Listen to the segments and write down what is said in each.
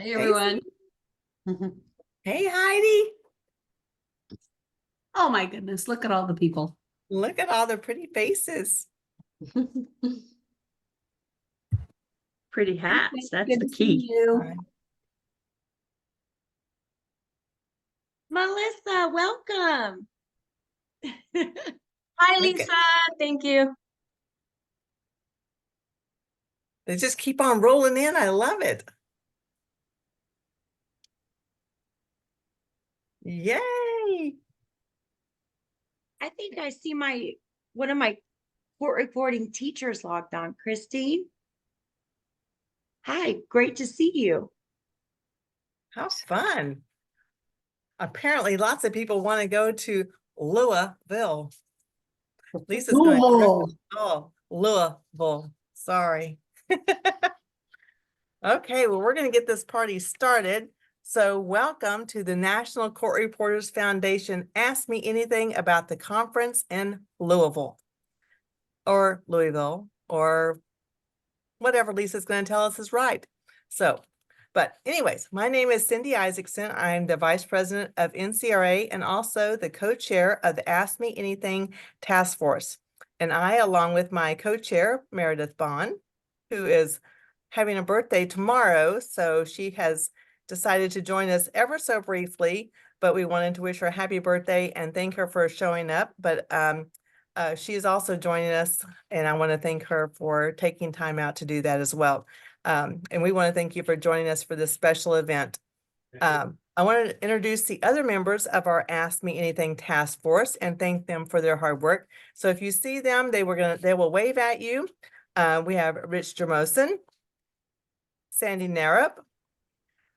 Hey, everyone. Hey, Heidi. Oh my goodness, look at all the people. Look at all the pretty faces. Pretty hats. That's Good the to see key. you. Melissa, welcome. Hi, Look Lisa. Thank you. They just keep on rolling in. I love it. Yay. I think I see one of my court reporting teachers logged on. Christine. Hi, great to see you. How fun. Apparently, lots of people want to go to Louisville. Lisa's going to Louisville. Sorry. Okay, well, we're going to get this party started. So welcome to the National Court Reporters Foundation Ask Me Anything About the Conference in Louisville or Louisville or whatever Lisa's going to tell us is right. So, but anyways, my name is Cindy Isaacson. I'm the Vice President of NCRA and also the co-chair of the Ask Me Anything Task Force. And I, along with my co-chair, Meredith Bond, who is having a birthday tomorrow, so she has decided to join us ever so briefly, but we wanted to wish her a happy birthday and thank her for showing up. But she is also joining us, and I want to thank her for taking time out to do that as well. And we want to thank you for joining us for this special event. I want to introduce the other members of our Ask Me Anything task force and thank them for their hard work. So if you see them, they will wave at you. We have Rich Jermosen, Sandy Narup.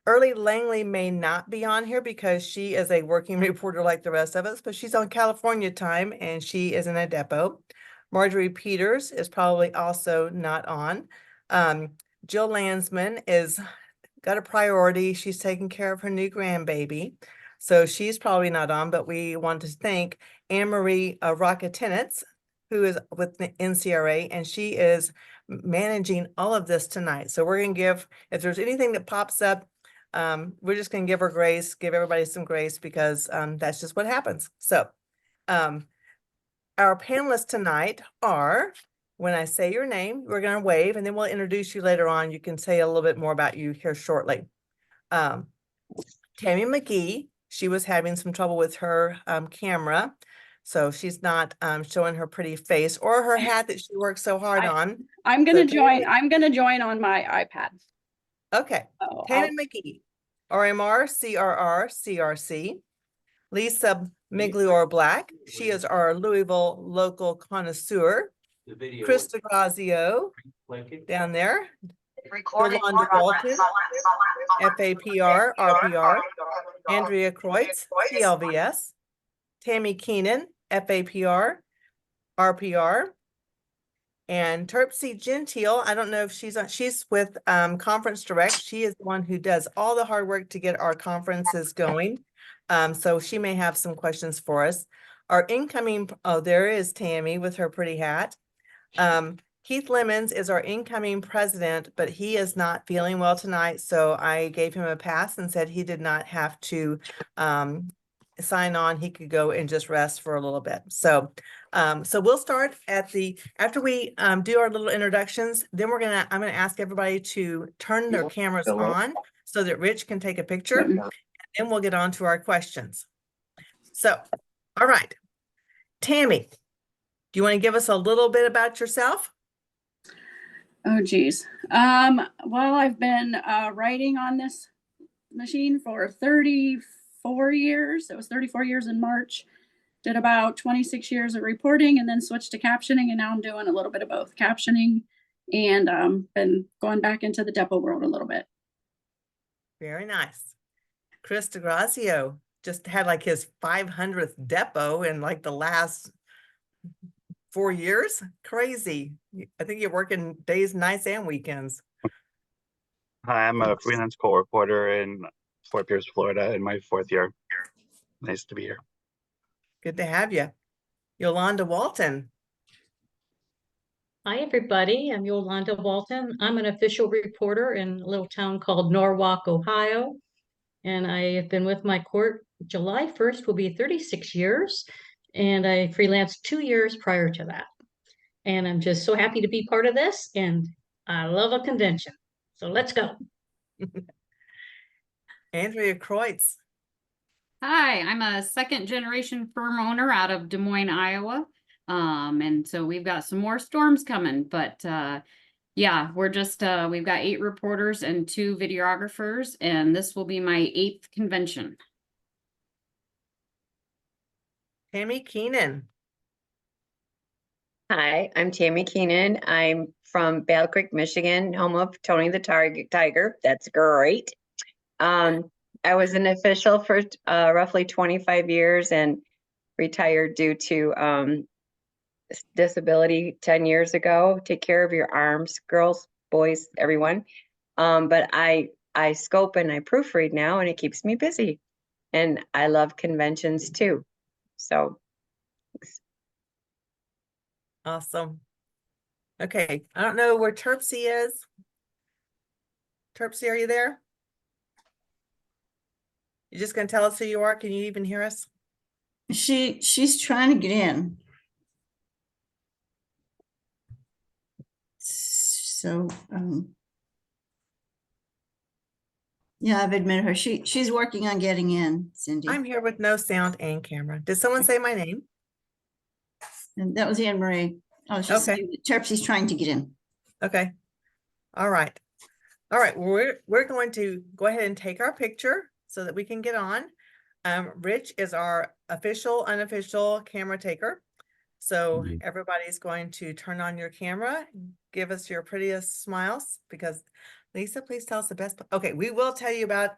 Early Langley may not be on here because she is a working reporter like the rest of us, but she's on California time and she is in a depot. Marjorie Peters is probably also not on. Jill Landsman is got a priority. She's taking care of her new grandbaby. So she's probably not on, but we want to thank Anne-Marie Rocketenitz, who is with the NCRA, and she is managing all of this tonight. So we're going to give, if there's anything that pops up, we're just going to give her grace, give everybody some grace because that's just what happens. So our panelists tonight are, when I say your name, we're going to wave and then we'll introduce you later on. You can say a little bit more about you here shortly. Tammy McGee, she was having some trouble with her camera. So she's not showing her pretty face or her hat that she worked so hard on. I'm going to join. I'm going to join on my iPad. Okay. Oh, Tammy McGee, RMR, CRR, CRC. Lisa Miglior Black, she is our Louisville local connoisseur. Chris DeGrazio down there. Yolanda Walton, FAPR, RPR. Andrea Kreutz, CLVS. Tammy Keenan, FAPR, RPR. And Terpsy Gentile, I don't know if she's with Conference Direct. She is the one who does all the hard work to get our conferences going. So she may have some questions for us. Our incoming, oh, there is Tammy with her pretty hat. Keith Lemons is our incoming president, but he is not feeling well tonight. So I gave him a pass and said he did not have to sign on. He could go and just rest for a little bit. So we'll start after we do our little introductions, then I'm gonna ask everybody to turn their cameras on so that Rich can take a picture, and we'll get on to our questions. So, all right, Tammy, do you want to give us a little bit about yourself? Oh, geez. Well, I've been writing on this machine for 34 years. It was 34 years in March. Did about 26 years of reporting and then switched to captioning, and now I'm doing a little bit of both captioning and been going back into the depot world a little bit. Very nice. Chris DeGrazio just had like his 500th depot in like the last 4 years. Crazy. I think you're working days, nights, and weekends. Hi, I'm a freelance court reporter in Fort Pierce, Florida, in my 4th year. Nice to be here. Good to have you. Yolanda Walton. Hi, everybody. I'm Yolanda Walton. I'm an official reporter in a little town called Norwalk, Ohio. And I have been with my court. July 1st will be 36 years. And I freelanced 2 years prior to that. And I'm just so happy to be part of this. And I love a convention. So let's go. Andrea Kreutz. Hi, I'm a second generation firm owner out of Des Moines, Iowa. And so we've got some more storms coming, but yeah, we've got 8 reporters and 2 videographers, and this will be my 8th convention. Tammy Keenan. Hi, I'm Tammy Keenan. I'm from Battle Creek, Michigan, home of Tony the Tiger. That's great. I was an official for roughly 25 years and retired due to disability 10 years ago. Take care of your arms, girls, boys, everyone. But I scope and I proofread now, and it keeps me busy. And I love conventions too. So Awesome. Okay, I don't know where Terpsy is. Terpsy, are you there? You're just gonna tell us who you are? Can you even hear us? She's trying to get in. So, yeah, I've admitted her. She's working on getting in, Cindy. I'm here with no sound and camera. Did someone say my name? And that was Anne Marie. Oh, she's Okay. saying that Terpsy's trying to get in. Okay. All right. All right. We're going to go ahead and take our picture so that we can get on. Rich is our official, unofficial camera taker. So everybody's going to turn on your camera, give us your prettiest smiles, because Lisa, please tell us the best. Okay, we will tell you about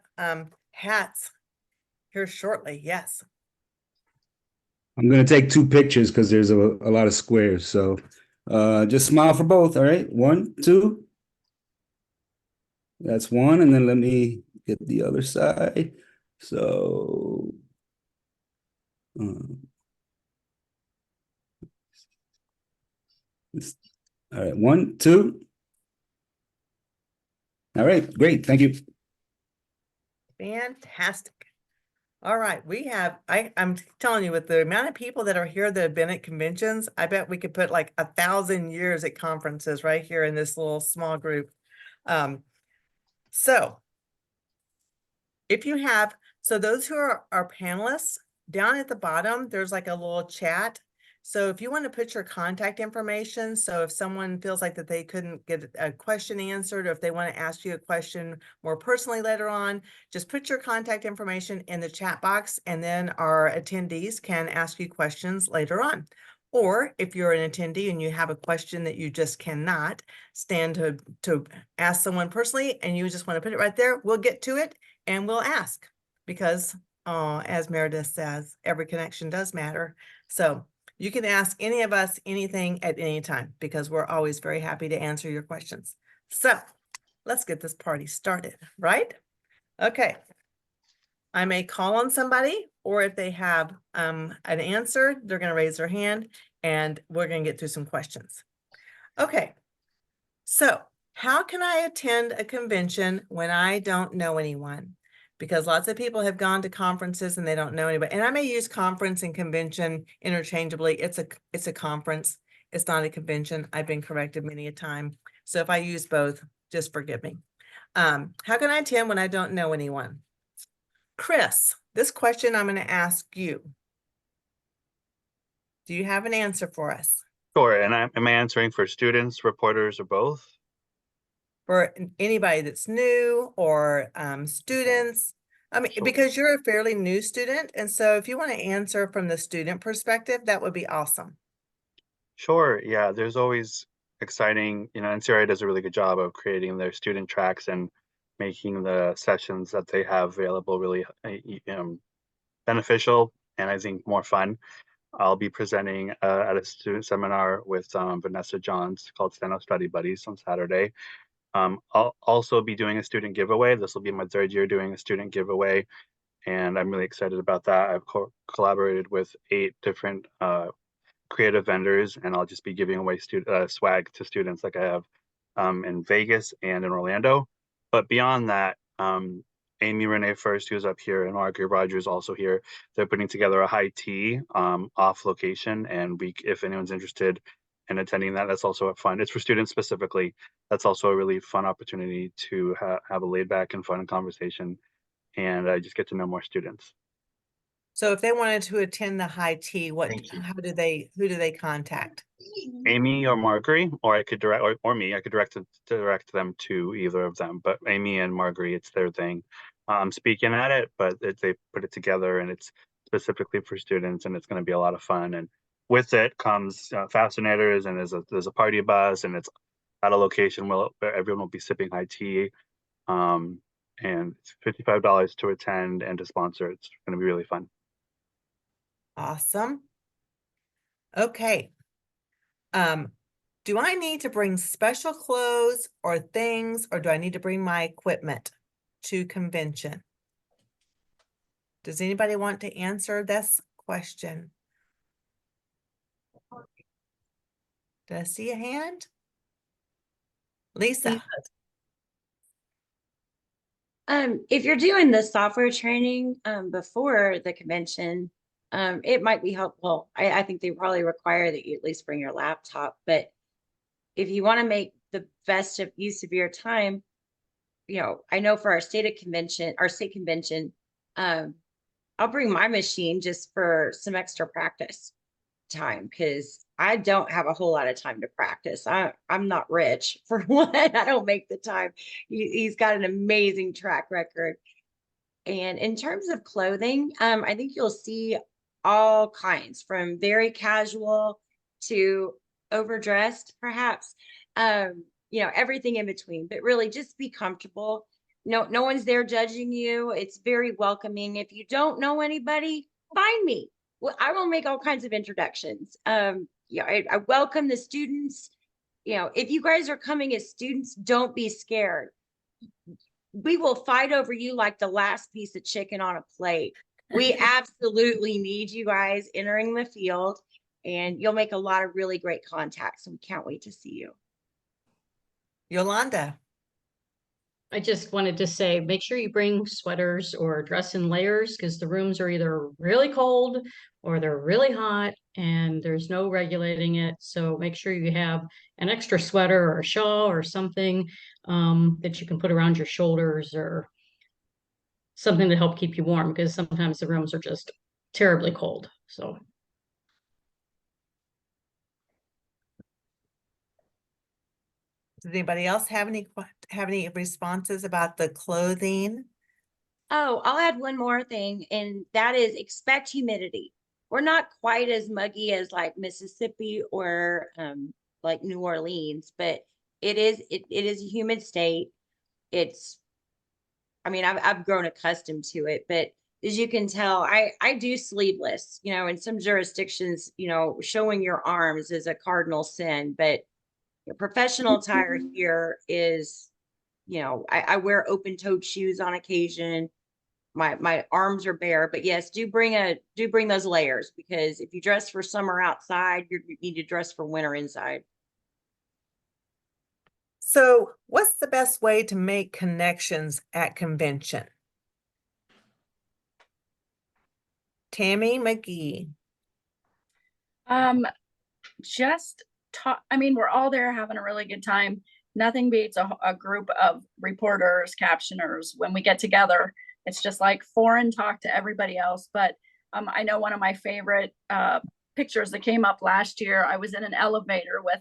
hats here shortly. Yes. I'm gonna take 2 pictures because there's a lot of squares. So just smile for both. All right, 1, 2. That's 1, and then let me get the other side. So all right, 1, 2. All right, great. Thank you. Fantastic. All right, I'm telling you, with the amount of people that are here that have been at conventions, I bet we could put like 1,000 years at conferences right here in this little small group. So if you have, so those who are our panelists, down at the bottom, there's like a little chat. So if you want to put your contact information, so if someone feels like that they couldn't get a question answered, or if they want to ask you a question more personally later on, just put your contact information in the chat box, and then our attendees can ask you questions later on. Or if you're an attendee and you have a question that you just cannot stand to ask someone personally, and you just want to put it right there, we'll get to it and we'll ask, because as Meredith says, every connection does matter. So you can ask any of us anything at any time, because we're always very happy to answer your questions. So let's get this party started, right? Okay. I may call on somebody, or if they have an answer, they're going to raise their hand and we're going to get through some questions. Okay. So how can I attend a convention when I don't know anyone? Because lots of people have gone to conferences and they don't know anybody. And I may use conference and convention interchangeably. It's a conference. It's not a convention. I've been corrected many a time. So if I use both, just forgive me. How can I attend when I don't know anyone? Chris, this question I'm going to ask you. Do you have an answer for us? Sure. And am I answering for students, reporters, or both? For anybody that's new, or students. I mean, Sure. because you're a fairly new student. And so if you want to answer from the student perspective, that would be awesome. Sure. Yeah, there's always exciting, NCRA does a really good job of creating their student tracks and making the sessions that they have available really beneficial, and I think more fun. I'll be presenting at a student seminar with Vanessa Johns called Steno Study Buddies on Saturday. I'll also be doing a student giveaway. This will be my 3rd year doing a student giveaway, and I'm really excited about that. I've collaborated with 8 different creative vendors, and I'll just be giving away swag to students like I have in Vegas and in Orlando. But beyond that, Amy Renee First, who's up here, and Margaret Rogers also here. They're putting together a high tea off location, and if anyone's interested in attending that, that's also fun. It's for students specifically. That's also a really fun opportunity to have a laid back and fun conversation, and just get to know more students. So if they wanted to attend the high tea, Thank you. who do they contact? Amy or Marguerite, or I could direct, or me, I could direct them to either of them. But Amy and Marguerite, it's their thing. I'm speaking at it, but they put it together, and it's specifically for students, and it's going to be a lot of fun. And with it comes fascinators, and there's a party bus, and it's at a location where everyone will be sipping high tea. And it's $55 to attend and to sponsor. It's going to be really fun. Awesome. Okay. Do I need to bring special clothes or things, or do I need to bring my equipment to convention? Does anybody want to answer this question? Did I see a hand? Lisa. If you're doing the software training before the convention, it might be helpful. I think they probably require that you at least bring your laptop, but if you want to make the best of use of your time, I know for our state convention, I'll bring my machine just for some extra practice time, because I don't have a whole lot of time to practice. I'm not rich, for one. I don't make the time. He's got an amazing track record. And in terms of clothing, I think you'll see all kinds, from very casual to overdressed, perhaps, everything in between, but really just be comfortable. No one's there judging you. It's very welcoming. If you don't know anybody, find me. Well, I will make all kinds of introductions. I welcome the students. If you guys are coming as students, don't be scared. We will fight over you like the last piece of chicken on a plate. We absolutely need you guys entering the field, and you'll make a lot of really great contacts, and we can't wait to see you. Yolanda. I just wanted to say, make sure you bring sweaters or dress in layers, because the rooms are either really cold or they're really hot, and there's no regulating it. So make sure you have an extra sweater or a shawl or something that you can put around your shoulders, or something to help keep you warm, because sometimes the rooms are just terribly cold. So. Does anybody else have any responses about the clothing? Oh, I'll add one more thing, and that is expect humidity. We're not quite as muggy as like Mississippi or like New Orleans, but it is a humid state. I've grown accustomed to it, but as you can tell, I do sleeveless. In some jurisdictions, showing your arms is a cardinal sin, but professional attire here is, I wear open-toed shoes on occasion. My arms are bare, but yes, do bring those layers, because if you dress for summer outside, you need to dress for winter inside. So what's the best way to make connections at convention? Tammy McGee. Just talk. We're all there having a really good time. Nothing beats a group of reporters, captioners. When we get together, it's just like foreign talk to everybody else. But I know one of my favorite pictures that came up last year, I was in an elevator with,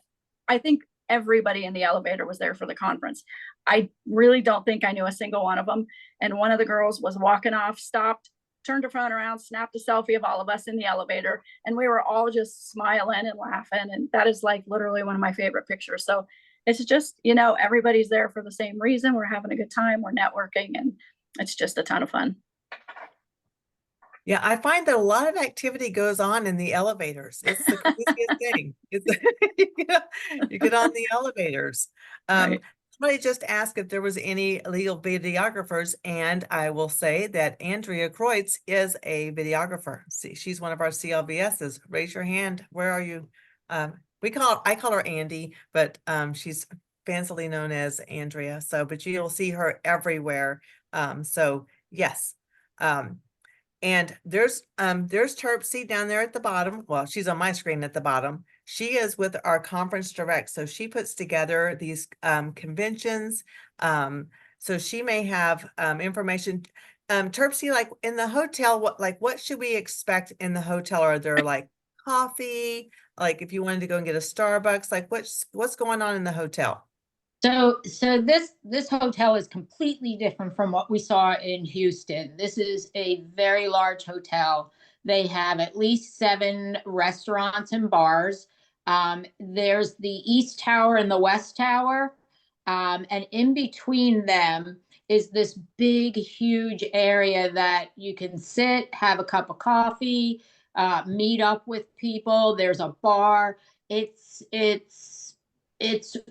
I think everybody in the elevator was there for the conference. I really don't think I knew a single one of them. And one of the girls was walking off, stopped, turned her phone around, snapped a selfie of all of us in the elevator. And we were all just smiling and laughing. And that is like literally one of my favorite pictures. So it's just, everybody's there for the same reason. We're having a good time. We're networking, and it's just a ton of fun. Yeah, I find that a lot of activity goes on in the elevators. It's the craziest thing. You get on the elevators. Right. Somebody just asked if there was any legal videographers, and I will say that Andrea Kreutz is a videographer. See, she's one of our CLVSs. Raise your hand. Where are you? I call her Andy, but she's fancily known as Andrea. So, but you'll see her everywhere. So yes. And there's Terpsy down there at the bottom. Well, she's on my screen at the bottom. She is with our conference direct. So she puts together these conventions. So she may have information. Terpsy, like in the hotel, what should we expect in the hotel? Are there like coffee? Like if you wanted to go and get a Starbucks, like what's going on in the hotel? So this hotel is completely different from what we saw in Houston. This is a very large hotel. They have at least 7 restaurants and bars. There's the East Tower and the West Tower. And in between them is this big, huge area that you can sit, have a cup of coffee, meet up with people. There's a bar. It's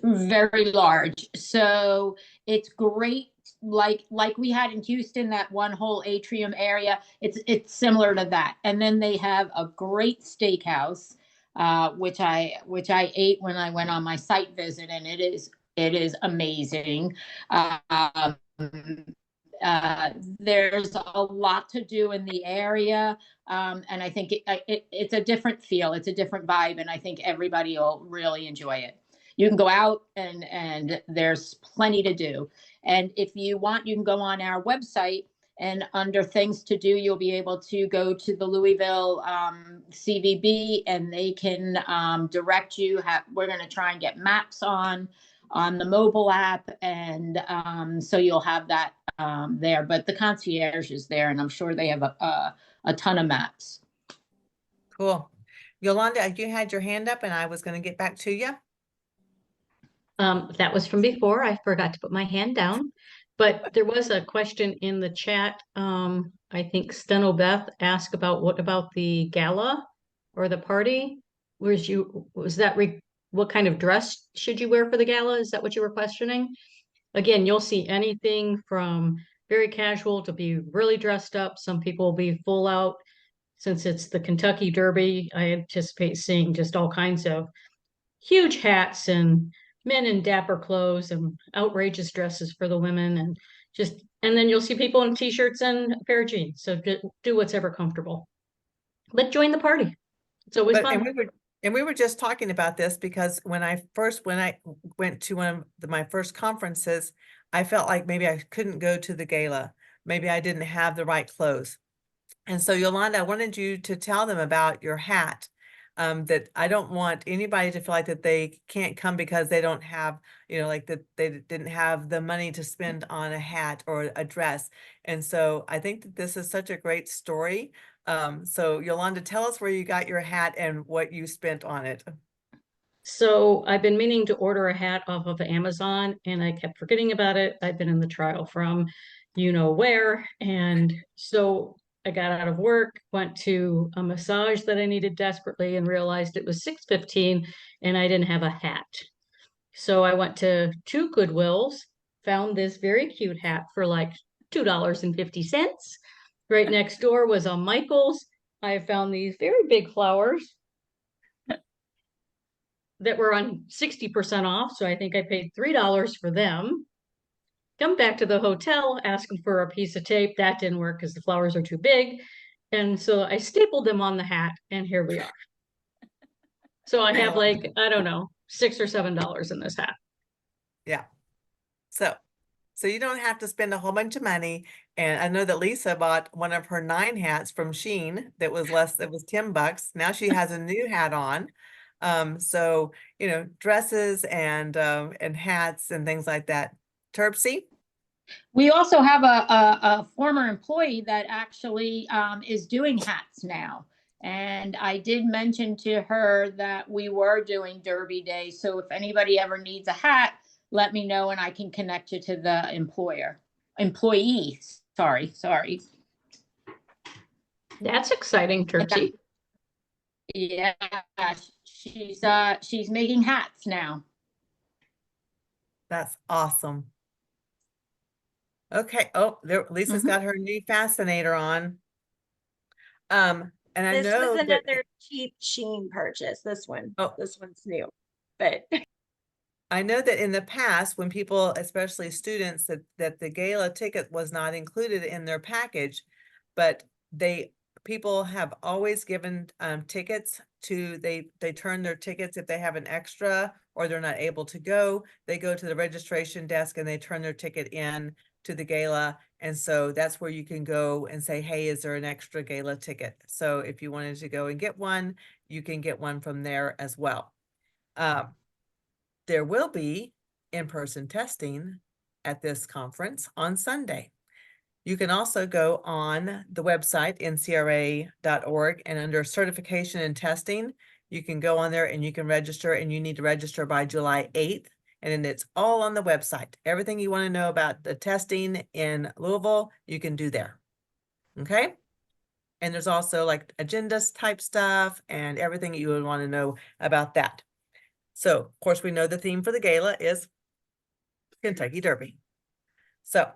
very large. So it's great. Like we had in Houston, that one whole atrium area, it's similar to that. And then they have a great steakhouse, which I ate when I went on my site visit, and it is amazing. There's a lot to do in the area, and I think it's a different feel, it's a different vibe, and I think everybody will really enjoy it. You can go out and there's plenty to do. And if you want, you can go on our website, and under things to do, you'll be able to go to the Louisville CVB, and they can direct you. We're going to try and get maps on the mobile app, and so you'll have that there. But the concierge is there, and I'm sure they have a ton of maps. Cool. Yolanda, you had your hand up and I was going to get back to you. That was from before. I forgot to put my hand down, but there was a question in the chat. I think Steno Beth asked about what about the gala or the party? What kind of dress should you wear for the gala? Is that what you were questioning? Again, you'll see anything from very casual to be really dressed up. Some people will be full out. Since it's the Kentucky Derby, I anticipate seeing just all kinds of huge hats and men in dapper clothes and outrageous dresses for the women, and then you'll see people in t-shirts and a pair of jeans. So do what's ever comfortable, but join the party. It's always fun. And we were just talking about this because when I went to one of my first conferences, I felt like maybe I couldn't go to the gala. Maybe I didn't have the right clothes. And so Yolanda, I wanted you to tell them about your hat. That I don't want anybody to feel like that they can't come because they don't have, like that they didn't have the money to spend on a hat or a dress. And so I think that this is such a great story. So Yolanda, tell us where you got your hat and what you spent on it. So I've been meaning to order a hat off of Amazon, and I kept forgetting about it. I've been in the trial from where. And so I got out of work, went to a massage that I needed desperately, and realized it was 6:15 and I didn't have a hat. So I went to 2 Goodwills, found this very cute hat for like $2.50. Right next door was a Michael's. I found these very big flowers that were on 60% off. So I think I paid $3 for them. Come back to the hotel asking for a piece of tape. That didn't work because the flowers are too big. And so I stapled them on the hat, and here we are. So I have like, I don't know, $6 or $7 in this hat. Yeah. So you don't have to spend a whole bunch of money. And I know that Lisa bought one of her 9 hats from Shein that was $10. Now she has a new hat on. So, dresses and hats and things like that. Terpsy? We also have a former employee that actually is doing hats now. And I did mention to her that we were doing Derby Day. So if anybody ever needs a hat, let me know and I can connect you to the employee. Sorry. That's exciting, Terpsy. Yeah, she's making hats now. That's awesome. Okay. Oh, there, Lisa's Mhm. got her new fascinator on. And I This know was that another cheap Sheen purchase. This one. Oh. This one's new. But I know that in the past, when people, especially students, that the gala ticket was not included in their package, but people have always given tickets to, they turn their tickets if they have an extra or they're not able to go, they go to the registration desk and they turn their ticket in to the gala. And so that's where you can go and say, hey, is there an extra gala ticket? So if you wanted to go and get one, you can get one from there as well. There will be in-person testing at this conference on Sunday. You can also go on the website, ncra.org, and under certification and testing, you can go on there and you can register, and you need to register by July 8th. And then it's all on the website. Everything you want to know about the testing in Louisville, you can do there. Okay? And there's also like agendas type stuff and everything you would want to know about that. So, of course, we know the theme for the gala is Kentucky Derby. So,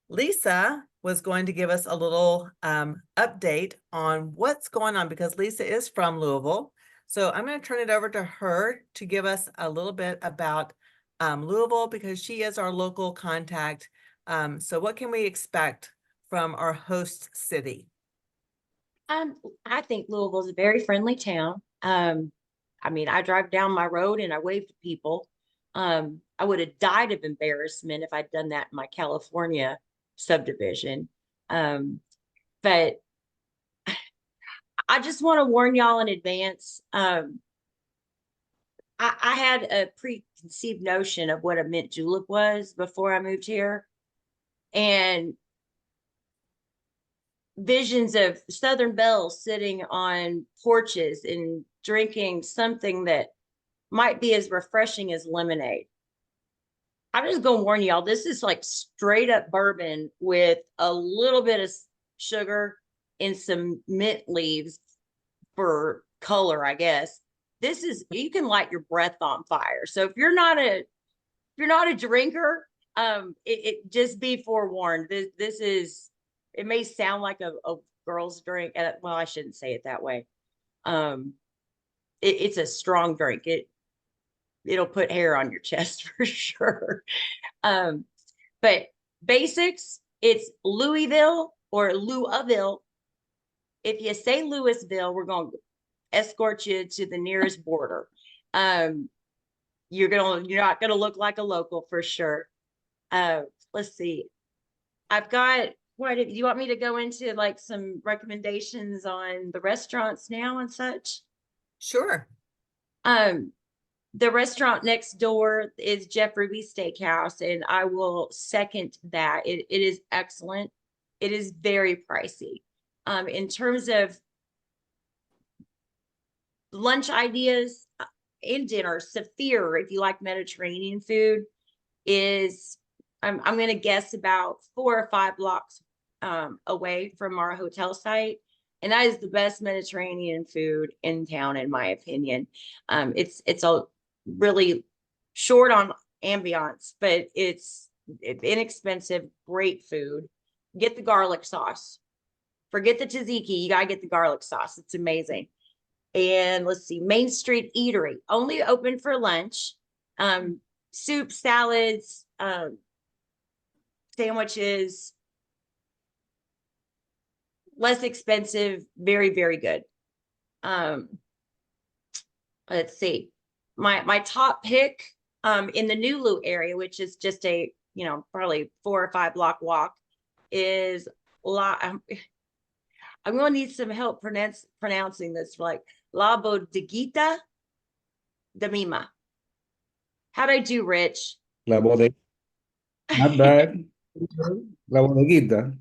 Lisa was going to give us a little update on what's going on because Lisa is from Louisville. So I'm going to turn it over to her to give us a little bit about Louisville because she is our local contact. So what can we expect from our host city? I think Louisville is a very friendly town. I mean, I drive down my road and I wave to people. I would have died of embarrassment if I'd done that in my California subdivision. But I just want to warn y'all in advance. I had a preconceived notion of what a mint julep was before I moved here. And visions of Southern belles sitting on porches and drinking something that might be as refreshing as lemonade. I'm just gonna warn y'all, this is like straight up bourbon with a little bit of sugar and some mint leaves for color, I guess. This is, you can light your breath on fire. So if you're not a drinker, it just be forewarned. This is, it may sound like a girl's drink. Well, I shouldn't say it that way. It's a strong drink. It'll put hair on your chest for sure. But basics, it's Louisville or Louisville. If you say Louisville, we're going to escort you to the nearest border. You're not gonna look like a local for sure. Let's see. I've got, do you want me to go into like some recommendations on the restaurants now and such? Sure. The restaurant next door is Jeff Ruby's Steakhouse, and I will second that. It is excellent. It is very pricey. In terms of lunch ideas and dinner, Saphir, if you like Mediterranean food, is I'm going to guess about 4 or 5 blocks away from our hotel site. And that is the best Mediterranean food in town, in my opinion. It's a really short on ambiance, but it's inexpensive, great food. Get the garlic sauce. Forget the tzatziki. You got to get the garlic sauce. It's amazing. And let's see, Main Street Eatery, only open for lunch. Soup, salads, sandwiches, less expensive, very, very good. Let's see, my top pick in the New Lou area, which is just a, probably 4 or 5 block walk, is I'm going to need some help pronouncing this, like La Bodeguita de Mima. How'd I do, Rich? La bodega. Not bad. La bodeguita.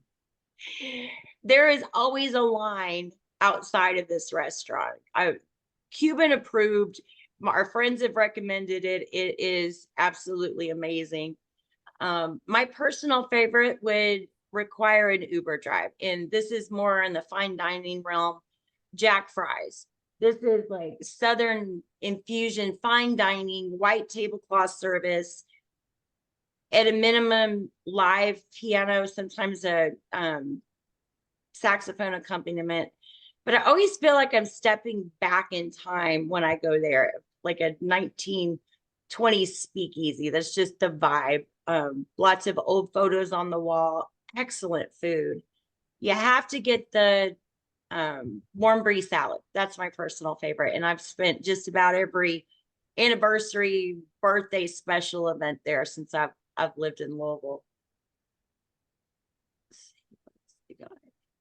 There is always a line outside of this restaurant. Cuban approved. Our friends have recommended it. It is absolutely amazing. My personal favorite would require an Uber drive, and this is more in the fine dining realm. Jack Fry's. This is like Southern infusion, fine dining, white tablecloth service. At a minimum, live piano, sometimes a saxophone accompaniment. But I always feel like I'm stepping back in time when I go there, like a 1920s speakeasy. That's just the vibe. Lots of old photos on the wall, excellent food. You have to get the warm brie salad. That's my personal favorite. And I've spent just about every anniversary, birthday, special event there since I've lived in Louisville.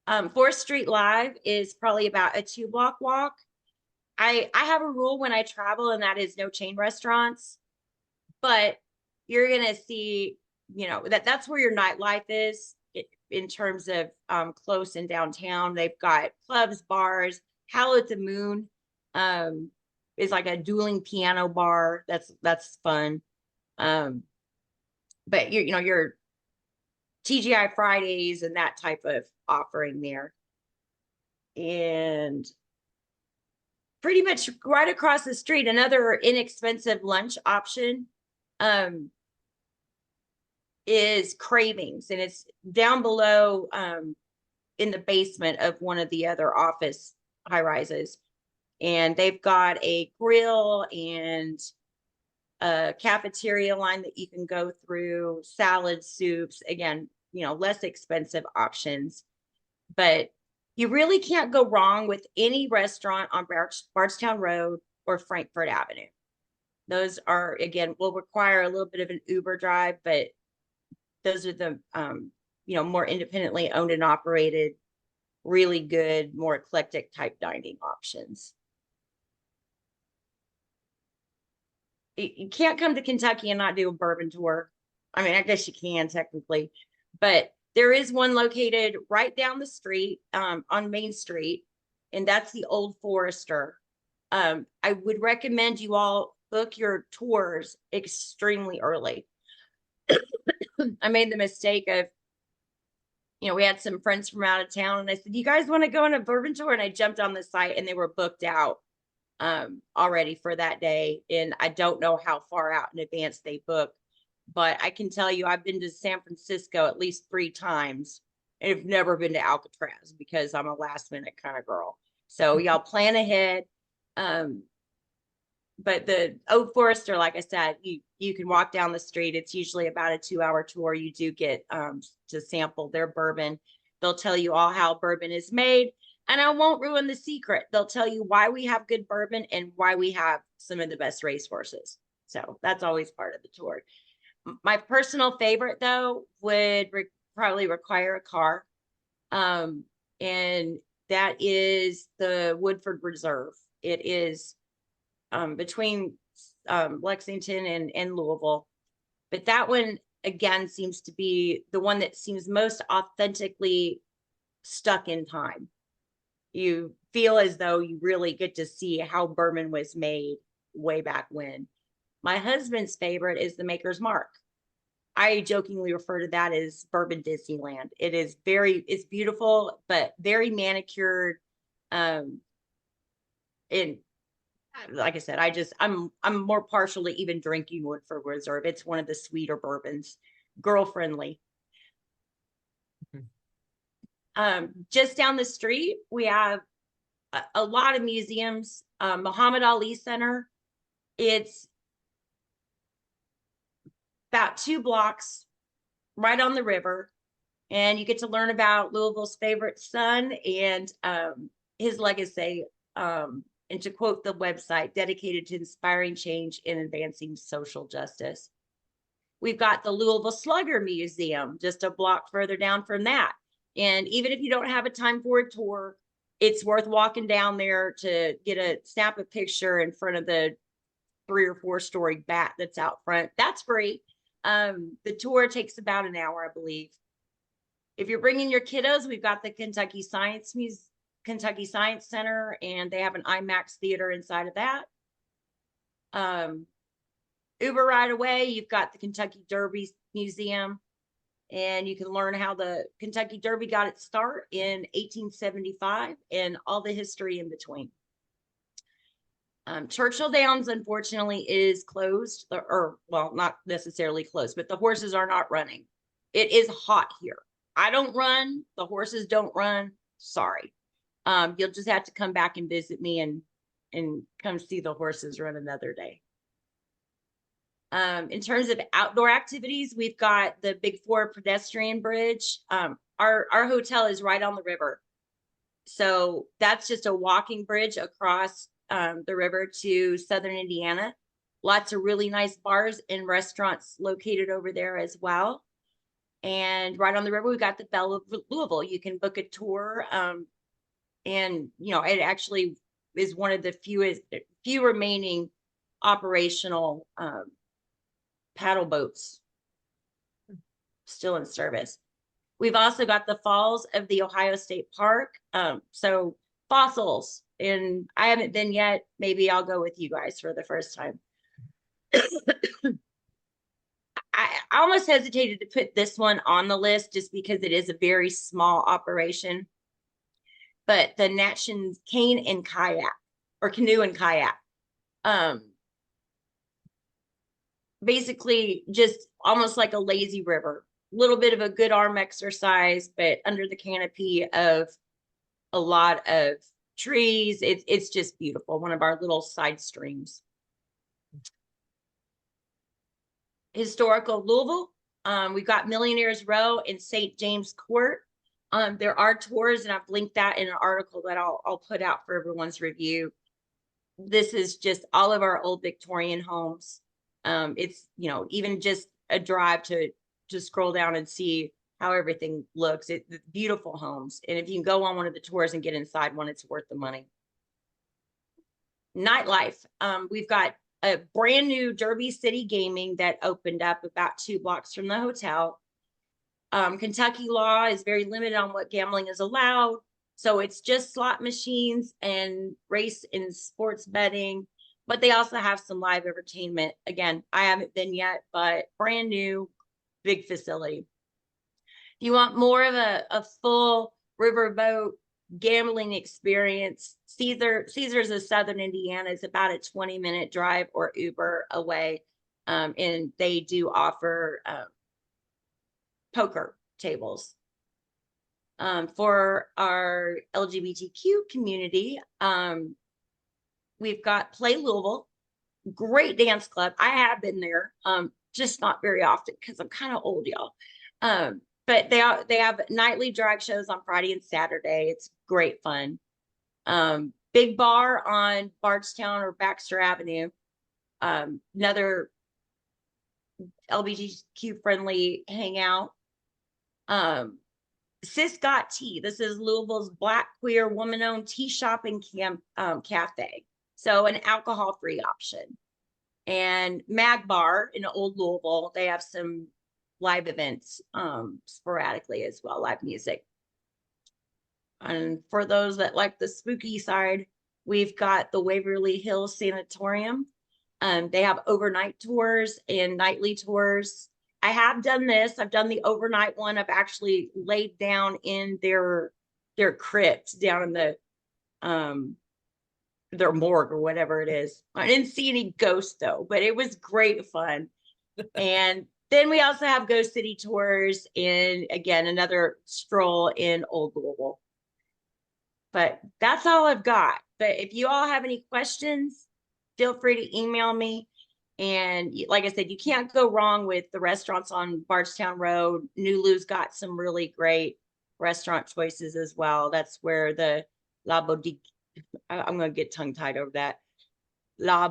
4th Street Live is probably about a 2-block walk. I have a rule when I travel, and that is no chain restaurants, but you're gonna see, you know, that's where your nightlife is in terms of close in downtown. They've got clubs, bars. Howl at the Moon is like a dueling piano bar. That's fun. But you know, your TGI Fridays and that type of offering there. And pretty much right across the street, another inexpensive lunch option is Cravings, and it's down below in the basement of one of the other office high rises. And they've got a grill and a cafeteria line that you can go through, salad, soups, again, you know, less expensive options. But you really can't go wrong with any restaurant on Bardstown Road or Frankfurt Avenue. Those are, again, will require a little bit of an Uber drive, but those are the, you know, more independently owned and operated, really good, more eclectic type dining options. You can't come to Kentucky and not do a bourbon tour. I mean, I guess you can technically, but there is one located right down the street on Main Street, and that's the Old Forester. I would recommend you all book your tours extremely early. I made the mistake of, you know, we had some friends from out of town, and I said, you guys want to go on a bourbon tour? And I jumped on the site, and they were booked out already for that day. And I don't know how far out in advance they book, but I can tell you, I've been to San Francisco at least 3 times, and I've never been to Alcatraz because I'm a last minute kind of girl. So y'all plan ahead. But the Old Forester, like I said, you can walk down the street. It's usually about a 2-hour tour. You do get to sample their bourbon. They'll tell you all how bourbon is made. And I won't ruin the secret. They'll tell you why we have good bourbon and why we have some of the best racehorses. So that's always part of the tour. My personal favorite, though, would probably require a car. And that is the Woodford Reserve. It is between Lexington and Louisville. But that one, again, seems to be the one that seems most authentically stuck in time. You feel as though you really get to see how bourbon was made way back when. My husband's favorite is the Maker's Mark. I jokingly refer to that as Bourbon Disneyland. It is it's beautiful, but very manicured. And like I said, I'm more partial to even drinking Woodford Reserve. It's one of the sweeter bourbons, girl friendly. Just down the street, we have a lot of museums. Muhammad Ali Center. It's about 2 blocks right on the river, and you get to learn about Louisville's favorite son and his legacy. And to quote the website, dedicated to inspiring change and advancing social justice. We've got the Louisville Slugger Museum just a block further down from that. And even if you don't have a time for a tour, it's worth walking down there to snap a picture in front of the 3 or 4 story bat that's out front. That's free. The tour takes about an hour, I believe. If you're bringing your kiddos, we've got the Kentucky Science Center, and they have an IMAX theater inside of that. Uber right away, you've got the Kentucky Derby Museum, and you can learn how the Kentucky Derby got its start in 1875 and all the history in between. Churchill Downs, unfortunately, is closed, or well, not necessarily closed, but the horses are not running. It is hot here. I don't run. The horses don't run. Sorry. You'll just have to come back and visit me and come see the horses run another day. In terms of outdoor activities, we've got the Big Four pedestrian bridge. Our hotel is right on the river. So that's just a walking bridge across the river to southern Indiana. Lots of really nice bars and restaurants located over there as well. And right on the river, we've got the Belle of Louisville. You can book a tour. And, you know, it actually is one of the few remaining operational paddle boats still in service. We've also got the falls of the Ohio State Park. So fossils, and I haven't been yet. Maybe I'll go with you guys for the first time. I almost hesitated to put this one on the list just because it is a very small operation. But the Natchez cane and kayak, or canoe and kayak, basically just almost like a lazy river, a little bit of a good arm exercise, but under the canopy of a lot of trees. It's just beautiful. One of our little side streams. Historical Louisville. We've got Millionaires Row in St. James Court. There are tours, and I've linked that in an article that I'll put out for everyone's review. This is just all of our old Victorian homes. It's, you know, even just a drive to scroll down and see how everything looks. It's beautiful homes. And if you can go on one of the tours and get inside one, it's worth the money. Nightlife. We've got a brand new Derby City Gaming that opened up about 2 blocks from the hotel. Kentucky law is very limited on what gambling is allowed. So it's just slot machines and race and sports betting, but they also have some live entertainment. Again, I haven't been yet, but brand new, big facility. If you want more of a full riverboat gambling experience, Caesars of Southern Indiana is about a 20-minute drive or Uber away. And they do offer poker tables. For our LGBTQ community, we've got Play Louisville, great dance club. I have been there, just not very often because I'm kind of old, y'all. But they have nightly drag shows on Friday and Saturday. It's great fun. Big Bar on Bardstown or Baxter Avenue. Another LGBTQ friendly hangout. Sis Got Tea. This is Louisville's Black queer woman-owned tea shop and cafe. So an alcohol-free option. And Mag Bar in Old Louisville, they have some live events sporadically as well, live music. And for those that like the spooky side, we've got the Waverly Hills Sanatorium. They have overnight tours and nightly tours. I have done this. I've done the overnight one. I've actually laid down in their crypt down in the their morgue or whatever it is. I didn't see any ghosts though, but it was great fun. And then we also have Ghost City tours, and again, another stroll in Old Louisville. But that's all I've got. But if you all have any questions, feel free to email me. And like I said, you can't go wrong with the restaurants on Bardstown Road. New Lou's got some really great restaurant choices as well. That's where the La Bodega, I'm going to get tongue tied over that. La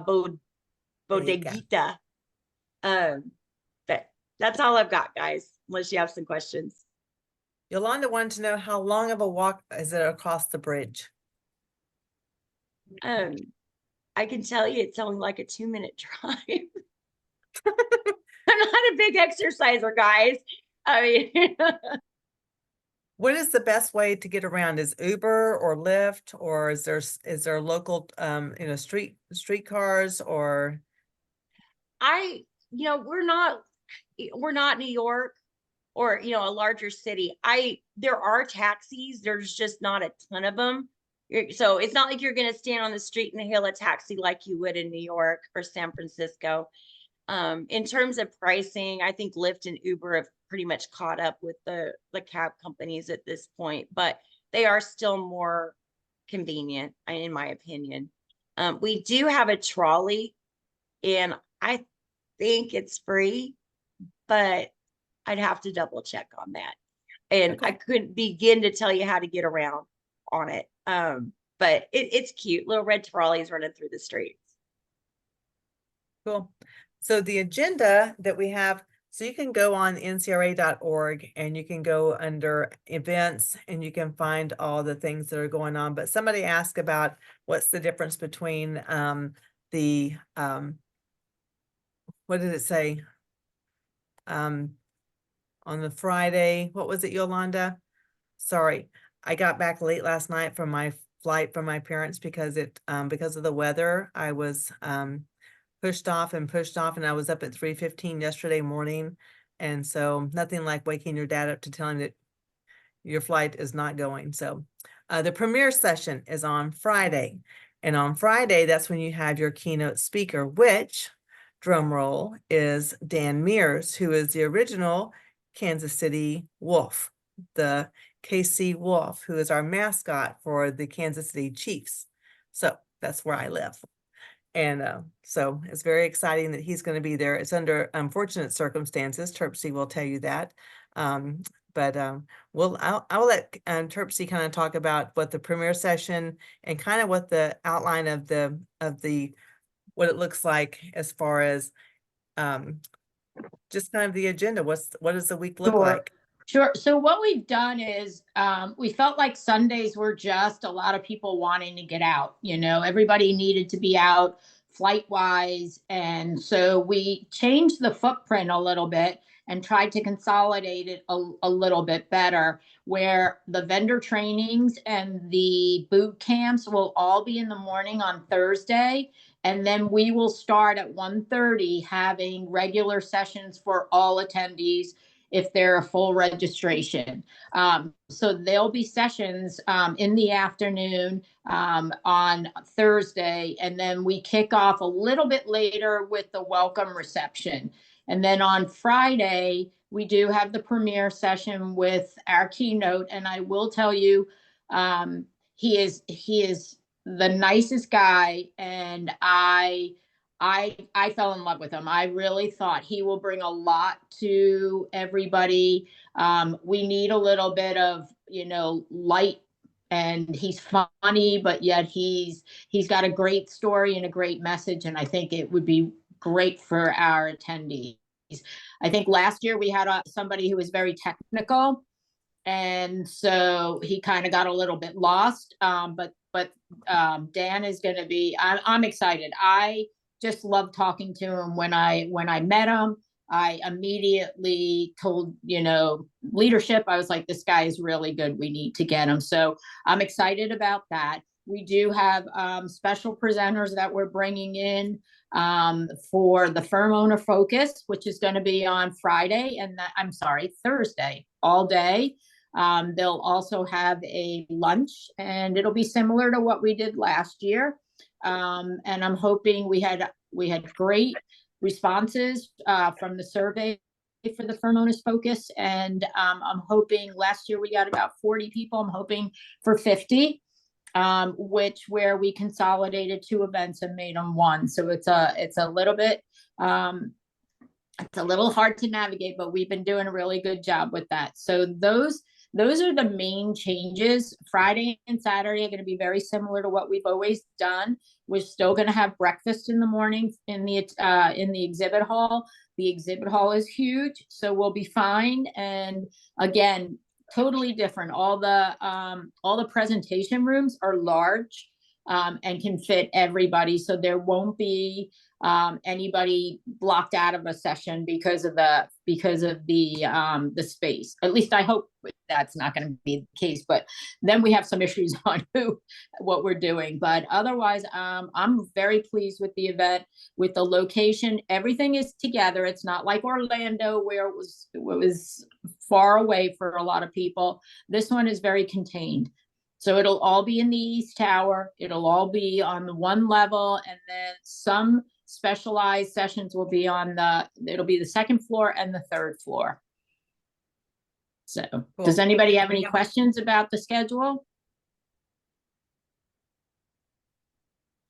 Bodeguita. But that's all I've got, guys, unless you have some questions. Yolanda wanted to know how long of a walk is it across the bridge? I can tell you it's only like a 2-minute drive. I'm not a big exerciser, guys. I mean, What is the best way to get around? Is Uber or Lyft, or is there local streetcars, or? we're not New York or a larger city. There are taxis, there's just not a ton of them. So it's not like you're going to stand on the street and hail a taxi like you would in New York or San Francisco. In terms of pricing, I think Lyft and Uber have pretty much caught up with the cab companies at this point, but they are still more convenient, in my opinion. We do have a trolley, and I think it's free, but I'd have to double check on that. And I couldn't begin to tell you how to get around on it. But it's cute. Little red trolleys running through the streets. Cool. So the agenda that we have, so you can go on ncra.org and you can go under events and you can find all the things that are going on. But somebody asked about what's the difference between what did it say? On the Friday, what was it, Yolanda? Sorry, I got back late last night from my flight from my parents because of the weather. I was pushed off, and I was up at 3:15 yesterday morning. And so nothing like waking your dad up to tell him that your flight is not going. So the premiere session is on Friday. And on Friday, that's when you have your keynote speaker, which, drum roll, is Dan Mears, who is the original Kansas City Wolf, the KC Wolf, who is our mascot for the Kansas City Chiefs. So that's where I live. And so it's very exciting that he's going to be there. It's under unfortunate circumstances. Terpsy will tell you that. But I'll let Terpsy kind of talk about what the premiere session and kind of what the outline of what it looks like as far as just kind of the agenda. What does the week look like? Sure. So what we've done is we felt like Sundays were just a lot of people wanting to get out. Everybody needed to be out flight wise. And so we changed the footprint a little bit and tried to consolidate it a little bit better, where the vendor trainings and the boot camps will all be in the morning on Thursday. And then we will start at 1:30 having regular sessions for all attendees if they're a full registration. So there'll be sessions in the afternoon on Thursday, and then we kick off a little bit later with the welcome reception. And then on Friday, we do have the premiere session with our keynote. And I will tell you, he is the nicest guy, and I fell in love with him. I really thought he will bring a lot to everybody. We need a little bit of, light, and he's funny, but yet he's got a great story and a great message. And I think it would be great for our attendees. I think last year we had somebody who was very technical, and so he kind of got a little bit lost. But Dan is going to be. I'm excited. I just loved talking to him when I met him. I immediately told leadership. I was like, this guy is really good. We need to get him. So I'm excited about that. We do have special presenters that we're bringing in for the firm owner focus, which is going to be on Friday and Thursday all day. They'll also have a lunch, and it'll be similar to what we did last year. And I'm hoping we had great responses from the survey for the firm owners focus. And I'm hoping last year we got about 40 people. I'm hoping for 50. Where we consolidated 2 events and made them one. So it's a little bit, it's a little hard to navigate, but we've been doing a really good job with that. So those are the main changes. Friday and Saturday are going to be very similar to what we've always done. We're still going to have breakfast in the morning in the exhibit hall. The exhibit hall is huge, so we'll be fine. And again, totally different. All the presentation rooms are large and can fit everybody. So there won't be anybody blocked out of a session because of the space. At least I hope that's not going to be the case, but then we have some issues on what we're doing. But otherwise, I'm very pleased with the event, with the location. Everything is together. It's not like Orlando where it was far away for a lot of people. This one is very contained. So it'll all be in the East Tower. It'll all be on the one level, and then some specialized sessions will be on it'll be the second floor and the third floor. So does Cool. anybody have any questions about the schedule?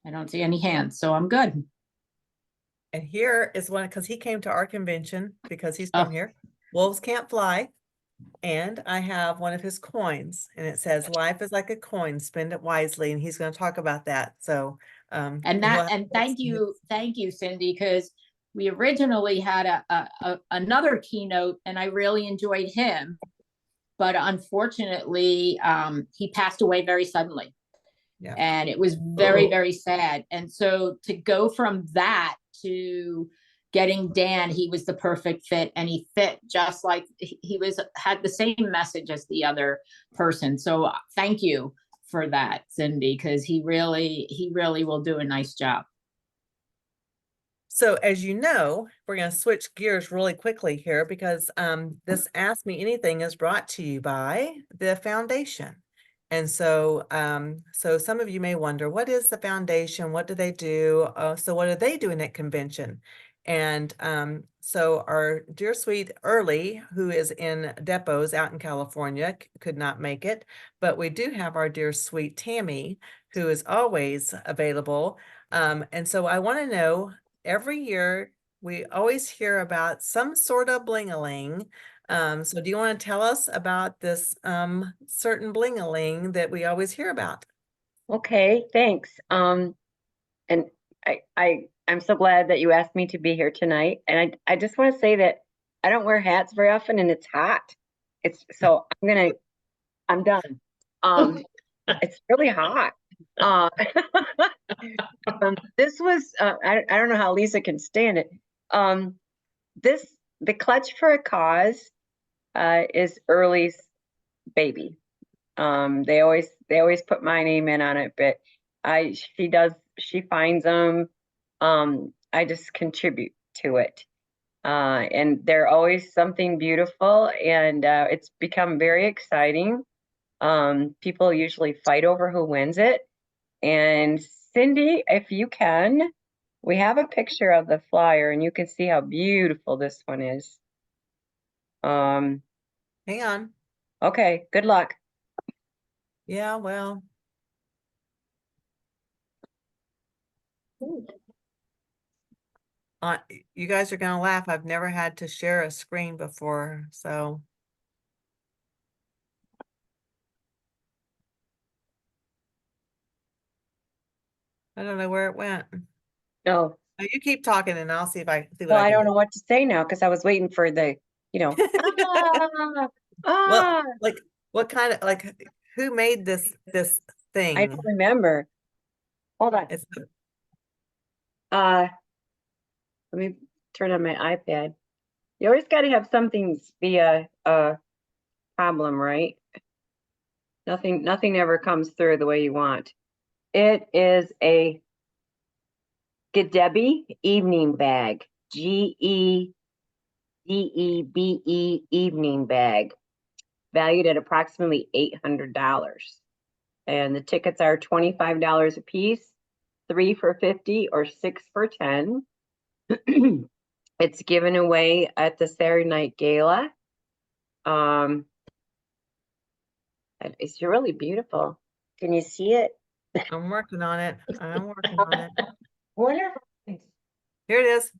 I don't see any hands, so I'm good. And here is one, because he came to our convention because he's Oh. from here. Wolves can't fly. And I have one of his coins, and it says, "Life is like a coin, spend it wisely." And he's going to talk about that. So, And he'll have thank you, Cindy, because we originally had another keynote, and I really enjoyed him, but unfortunately, he passed away very suddenly. Yeah. And it was very, very sad. And so to go from that to getting Dan, he was the perfect fit, and he fit just like he had the same message as the other person. So thank you for that, Cindy, because he really will do a nice job. So as you know, we're going to switch gears really quickly here because this Ask Me Anything is brought to you by the foundation. And so, so some of you may wonder, what is the foundation? What do they do? So what are they doing at convention? And so our dear sweet Early, who is in depots out in California, could not make it, but we do have our dear sweet Tammy, who is always available. And so I want to know, every year we always hear about some sort of bling-a-ling. So do you want to tell us about this certain bling-a-ling that we always hear about? Okay, thanks. And I'm so glad that you asked me to be here tonight. And I just want to say that I don't wear hats very often, and it's hot. So I'm done. It's really hot. This was I don't know how Lisa can stand it. The Clutch for a Cause is Early's baby. They always put my name in on it, but she finds them. I just contribute to it. And they're always something beautiful, and it's become very exciting. People usually fight over who wins it. And Cindy, if you can, we have a picture of the flyer, and you can see how beautiful this one is. Hang on. Okay, good luck. Yeah, well. You guys are gonna laugh. I've never had to share a screen before, so. I don't know where it went. No. You keep talking and I'll see if I see what Well, I I can don't do. know what to say now because I was waiting for the, Well, like what kind of, like, who made this thing? I don't remember. Hold on. It's Let me turn on my iPad. You always got to have something be a problem, right? Nothing ever comes through the way you want. It is a Gedebe evening bag. Gedebe evening bag, valued at approximately $800. And the tickets are $25 a piece, 3 for $50 or 6 for $10. It's given away at the Saturday night gala. It's really beautiful. Can you see it? I'm working on it. I'm working on it. Wonderful. Here it is.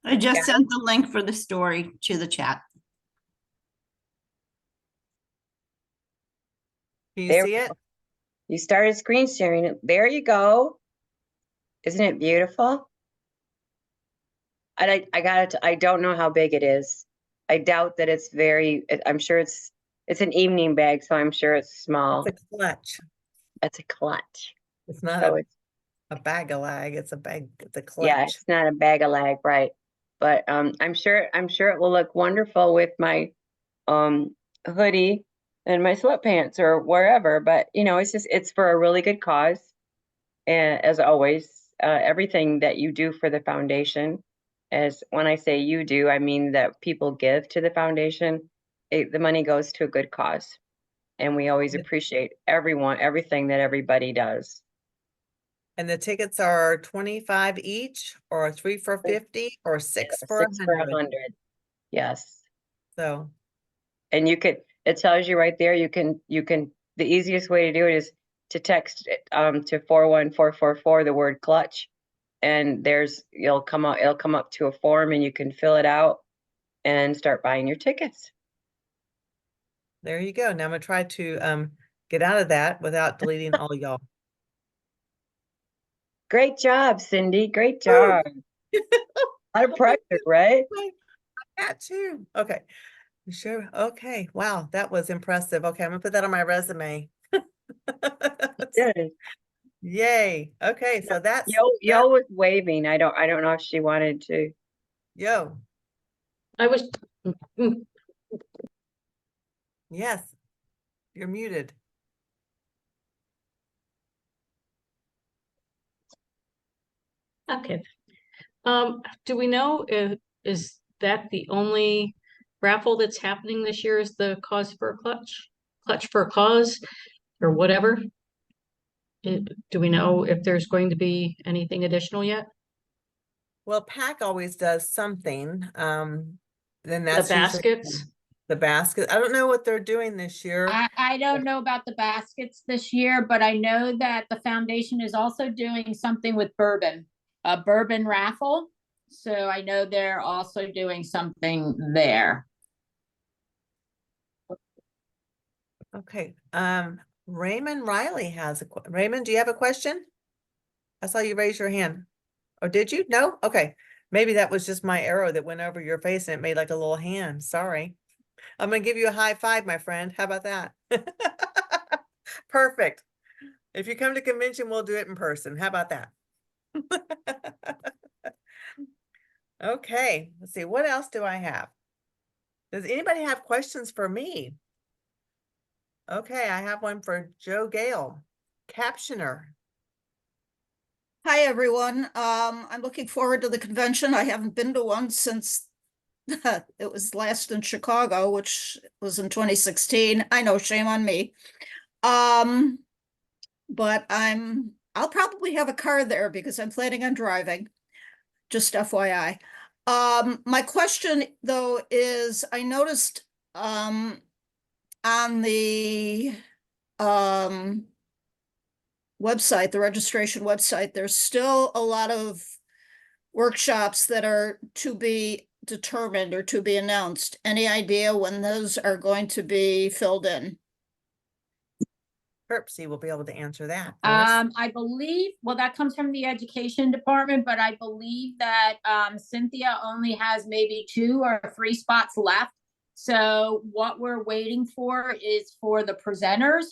I just sent the link for the story to the chat. Can you There see we it? go. You started screen sharing it. There you go. Isn't it beautiful? I got it. I don't know how big it is. I doubt that it's I'm sure it's an evening bag, so I'm sure it's small. It's a clutch. It's a clutch. It's not So it's a bag-a-lag. It's a bag. It's a clutch. yeah, it's not a bag of lag, right? But I'm sure it will look wonderful with my hoodie and my sweatpants or wherever. But it's for a really good cause. And as always, everything that you do for the foundation, as when I say you do, I mean that people give to the foundation. The money goes to a good cause. And we always appreciate everything that everybody does. And the tickets are 25 each, or 3 for 50, or 6 for 6 for 100. 100. Yes. So, And it tells you right there, the easiest way to do it is to text to 41444 the word clutch. And it'll come up to a form and you can fill it out and start buying your tickets. there you go. Now I'm gonna try to get out of that without deleting all y'all. Great job, Cindy. Great job. A lot of pressure, right? That too. Okay. You sure? Okay. Wow, that was impressive. Okay, I'm gonna put that on my resume. Good. Yay. Okay, so that's Yo was waving. I don't know if she wanted to. Yo. I was, Yes. You're muted. okay. Do we know if, is that the only raffle that's happening this year is the Cause for a Clutch for a Cause, or whatever? Do we know if there's going to be anything additional yet? Well, PAC always does something. Then The that's usually baskets? the basket. I don't know what they're doing this year. I don't know about the baskets this year, but I know that the foundation is also doing something with bourbon, a bourbon raffle. So I know they're also doing something there. Okay. Raymond Riley has Raymond, do you have a question? I saw you raise your hand. Or did you? No? Okay. Maybe that was just my arrow that went over your face and it made like a little hand. Sorry. I'm gonna give you a high five, my friend. How about that? Perfect. If you come to convention, we'll do it in person. How about that? Okay, let's see. What else do I have? Does anybody have questions for me? Okay, I have one for Joe Gale, captioner. Hi, everyone. I'm looking forward to the convention. I haven't been to one since it was last in Chicago, which was in 2016. I know, shame on me. But I'll probably have a car there because I'm planning on driving. Just FYI. My question though is I noticed on the website, the registration website, there's still a lot of workshops that are to be determined or to be announced. Any idea when those are going to be filled in? Perpsy will be able to answer that for us. I believe, well, that comes from the education department, but I believe that Cynthia only has maybe 2 or 3 spots left. So what we're waiting for is for the presenters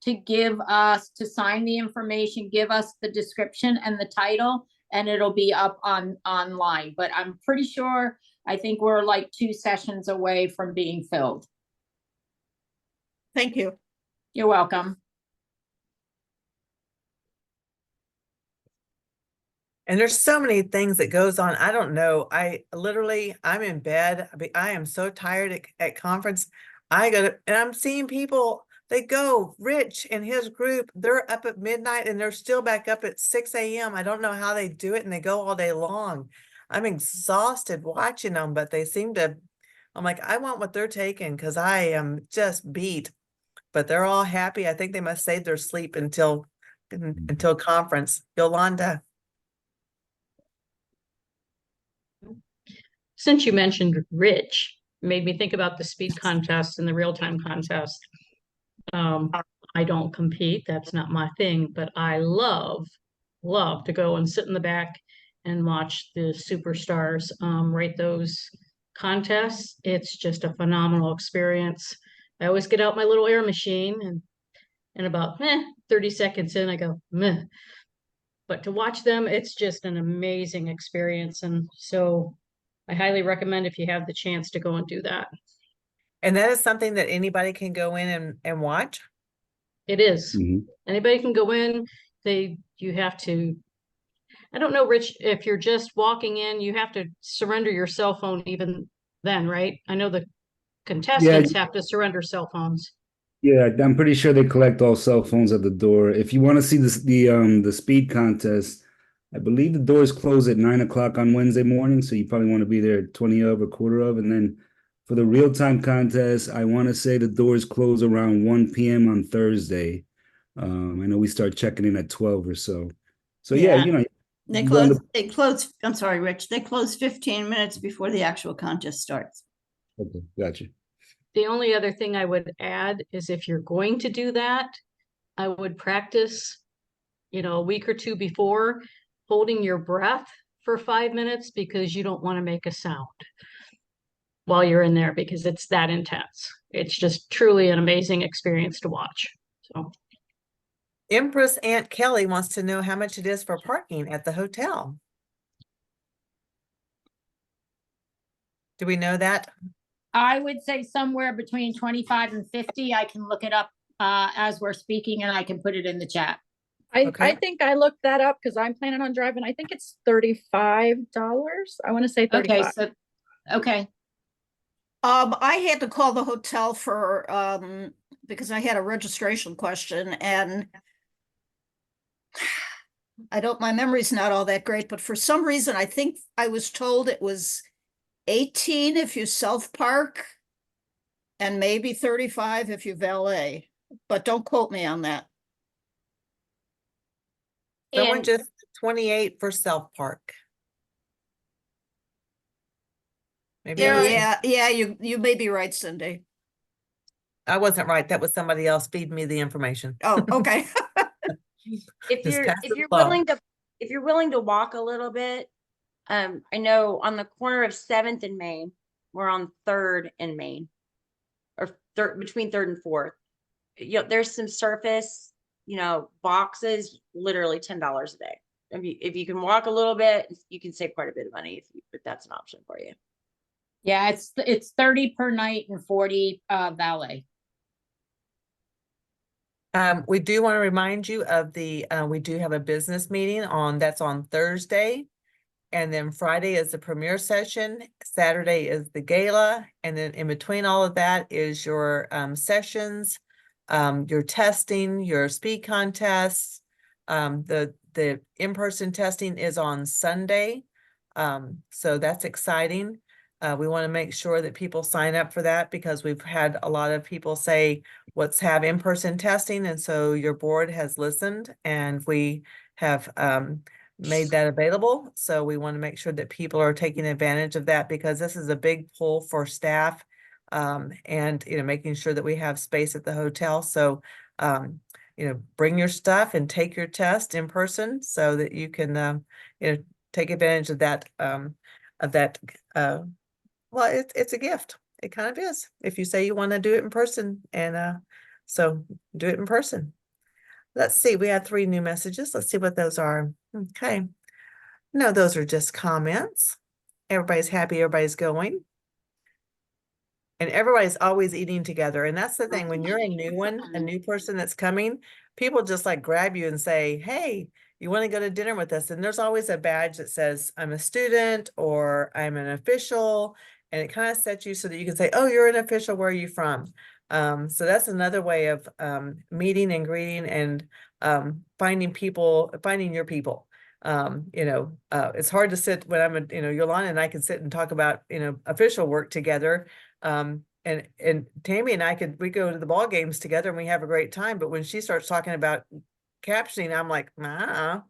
to sign the information, give us the description and the title, and it'll be up online. But I'm pretty sure, I think we're like 2 sessions away from being filled. Thank you. You're welcome. And there's so many things that goes on. I don't know. I'm in bed. I am so tired at conference. And I'm seeing people, they go, Rich and his group, they're up at midnight and they're still back up at 6 a.m. I don't know how they do it, and they go all day long. I'm exhausted watching them, but I'm like, I want what they're taking because I am just beat. But they're all happy. I think they must save their sleep until conference. Yolanda. Since you mentioned Rich, made me think about the speed contest and the real-time contest. I don't compete, that's not my thing, but I love to go and sit in the back and watch the superstars rate those contests. It's just a phenomenal experience. I always get out my little air machine and about 30 seconds in, I go, meh. But to watch them, it's just an amazing experience. And so I highly recommend if you have the chance to go and do that. And that is something that anybody can go in and watch? It is. Anybody can go in. You have to, I don't know, Rich, if you're just walking in, you have to surrender your cell phone even then, right? I know the contestants have to surrender cell phones. Yeah, I'm pretty sure they collect all cell phones at the door. If you want to see the speed contest, I believe the doors close at 9 o'clock on Wednesday morning, so you probably want to be there at 20 of or quarter of. And then for the real time contest, I want to say the doors close around 1 p.m. on Thursday. I know we start checking in at 12 or so. So yeah, Yeah. you know, They you go on close, I'm sorry, Rich, they close 15 minutes before the actual contest starts. okay, gotcha. The only other thing I would add is if you're going to do that, I would practice, a week or two before, holding your breath for 5 minutes because you don't want to make a sound while you're in there because it's that intense. It's just truly an amazing experience to watch. So Empress Aunt Kelly wants to know how much it is for parking at the hotel. Do we know that? I would say somewhere between 25 and 50. I can look it up as we're speaking and I can put it in the chat. I Okay. think I looked that up because I'm planning on driving. I think it's $35. I want to say 35. Okay, so, okay. I had to call the hotel for, because I had a registration question and my memory's not all that great, but for some reason, I think I was told it was 18 if you self-park and maybe 35 if you valet, but don't quote me on that. Someone And just 28 for self-park. Maybe I was- Yeah, you may be right, Cindy. I wasn't right. That was somebody else feeding me the information. Oh, okay. If Just you're pass if it you're along. willing to walk a little bit, I know on the corner of 7th and Main, we're on 3rd and Main, or between 3rd and 4th. There's some surface, boxes, literally $10 a day. If you can walk a little bit, you can save quite a bit of money if that's an option for you. yeah, it's 30 per night and 40 valet. We do want to remind you of we do have a business meeting that's on Thursday. And then Friday is the premiere session, Saturday is the gala, and then in between all of that is your sessions, your testing, your speed contests. The in-person testing is on Sunday. So that's exciting. We want to make sure that people sign up for that because we've had a lot of people say, let's have in-person testing. And so your board has listened and we have made that available. So we want to make sure that people are taking advantage of that because this is a big pull for staff and, making sure that we have space at the hotel. So, bring your stuff and take your test in person so that you can, take advantage of that, well, it's a gift. It kind of is. If you say you want to do it in person and, so do it in person. Let's see, we had 3 new messages. Let's see what those are. Okay. No, those are just comments. Everybody's happy, everybody's going. And everybody's always eating together. And that's the thing, when you're a new person that's coming, people just like grab you and say, hey, you want to go to dinner with us? And there's always a badge that says, I'm a student or I'm an official. And it kind of sets you so that you can say, oh, you're an official, where are you from? So that's another way of meeting and greeting and finding your people. It's hard to sit when I'm Yolanda and I can sit and talk about, official work together. And Tammy and we go to the ball games together and we have a great time. But when she starts talking about captioning, I'm like, I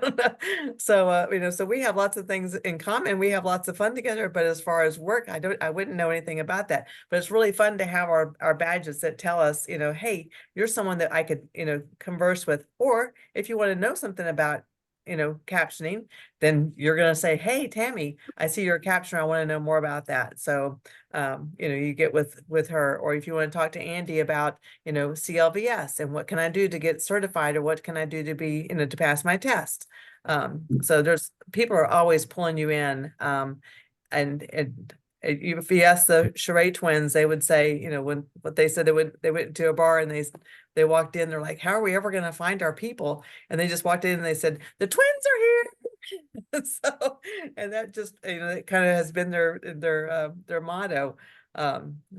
don't know. So, so we have lots of things in common. We have lots of fun together. But as far as work, I wouldn't know anything about that. But it's really fun to have our badges that tell us, hey, you're someone that I could, converse with. Or if you want to know something about, captioning, then you're going to say, hey, Tammy, I see you're a captioner. I want to know more about that. So, you get with her, or if you want to talk to Andy about, CLVS and what can I do to get certified, or what can I do to be, to pass my test. So people are always pulling you in. And if you ask the Charade twins, they would say, what they said, they went to a bar and they walked in, they're like, how are we ever going to find our people? And they just walked in and they said, the twins are here. So, and that just, it kind of has been their motto.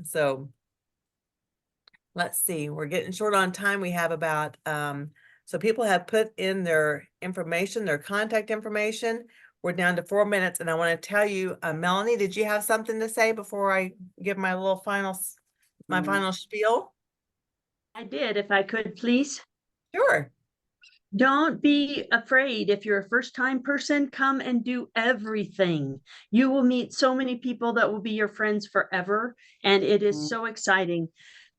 So let's see, we're getting short on time. We have about, so people have put in their information, their contact information. We're down to 4 minutes, and I want to tell you, Melanie, did you have something to say before I give my little final, my final spiel? I did, if I could, please. Sure. Don't be afraid. If you're a first-time person, come and do everything. You will meet so many people that will be your friends forever, and it is so exciting.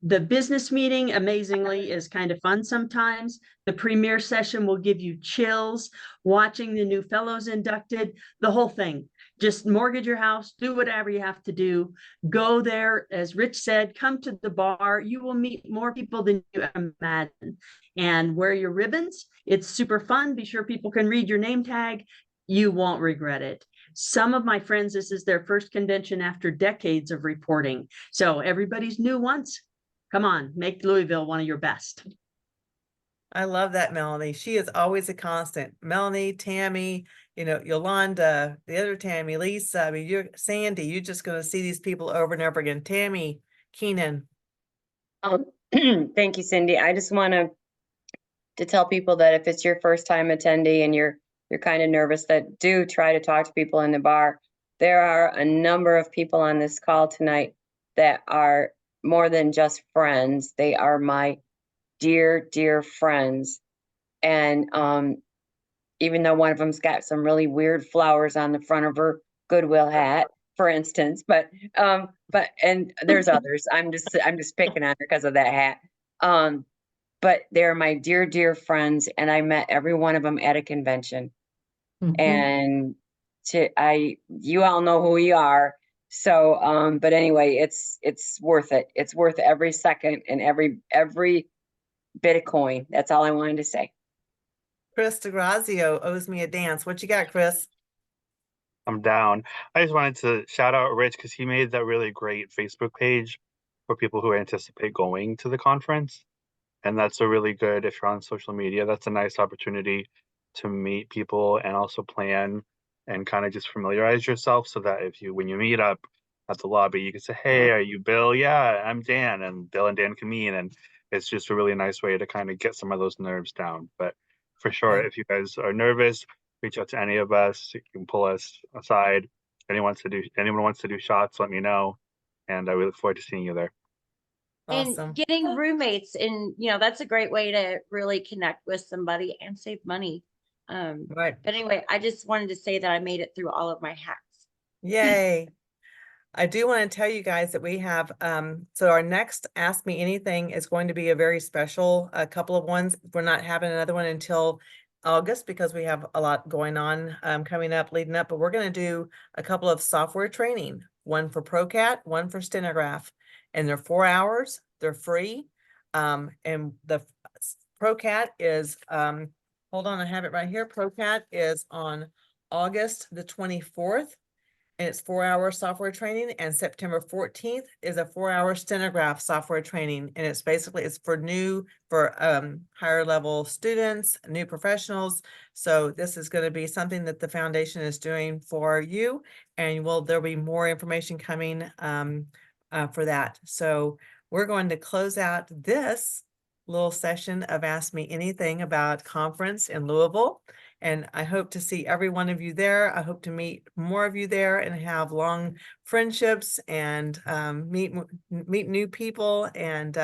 The business meeting, amazingly, is kind of fun sometimes. The premiere session will give you chills. Watching the new fellows inducted, the whole thing. Just mortgage your house, do whatever you have to do. Go there, as Rich said, come to the bar. You will meet more people than you imagine. And wear your ribbons. It's super fun. Be sure people can read your name tag. You won't regret it. Some of my friends, this is their first convention after decades of reporting. So everybody's new once. Come on, make Louisville one of your best. I love that, Melanie. She is always a constant. Melanie, Tammy, Yolanda, the other Tammy, Lisa, I mean, you're Sandy, you're just going to see these people over and over again. Tammy, Keenan. Thank you, Cindy. I just want to tell people that if it's your first time attendee and you're kind of nervous, that do try to talk to people in the bar. There are a number of people on this call tonight that are more than just friends. They are my dear, dear friends. And even though one of them's got some really weird flowers on the front of her Goodwill hat, for instance, but and there's others. I'm just picking on her because of that hat. But they're my dear, dear friends, and I met every one of them at a convention. And you all know who we are. So, but anyway, it's worth it. It's worth every second and every bit of coin. That's all I wanted to say. Chris DeGrazio owes me a dance. What you got, Chris? I'm down. I just wanted to shout out Rich because he made that really great Facebook page for people who anticipate going to the conference. And that's a really good, if you're on social media, that's a nice opportunity to meet people and also plan and kind of just familiarize yourself so that when you meet up at the lobby, you can say, hey, are you Bill? Yeah, I'm Dan. And Bill and Dan can meet. And it's just a really nice way to kind of get some of those nerves down. But for sure, if you guys are nervous, reach out to any of us. You can pull us aside. Anyone wants to do shots, let me know. And we look forward to seeing you there. Awesome. And getting roommates, and that's a great way to really connect with somebody and save money. Right. But anyway, I just wanted to say that I made it through all of my hacks. Yay. I do want to tell you guys that we have, so our next Ask Me Anything is going to be a very special, a couple of ones. We're not having another one until August because we have a lot going on coming up, leading up, but we're going to do a couple of software training, one for ProCat, one for Stenograph, and they're 4 hours, they're free. And the ProCat is, hold on, I have it right here. ProCat is on August the 24th. And it's 4-hour software training, and September 14th is a 4-hour Stenograph software training. And it's for higher level students, new professionals. So this is going to be something that the foundation is doing for you, and there'll be more information coming for that. So we're going to close out this little session of Ask Me Anything about conference in Louisville. And I hope to see every one of you there. I hope to meet more of you there and have long friendships and meet new people and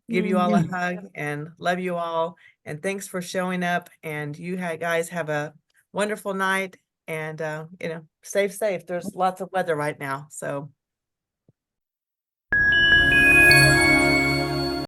give you all a hug and love you all. And thanks for showing up. And you guys have a wonderful night and, stay safe. There's lots of weather right now. So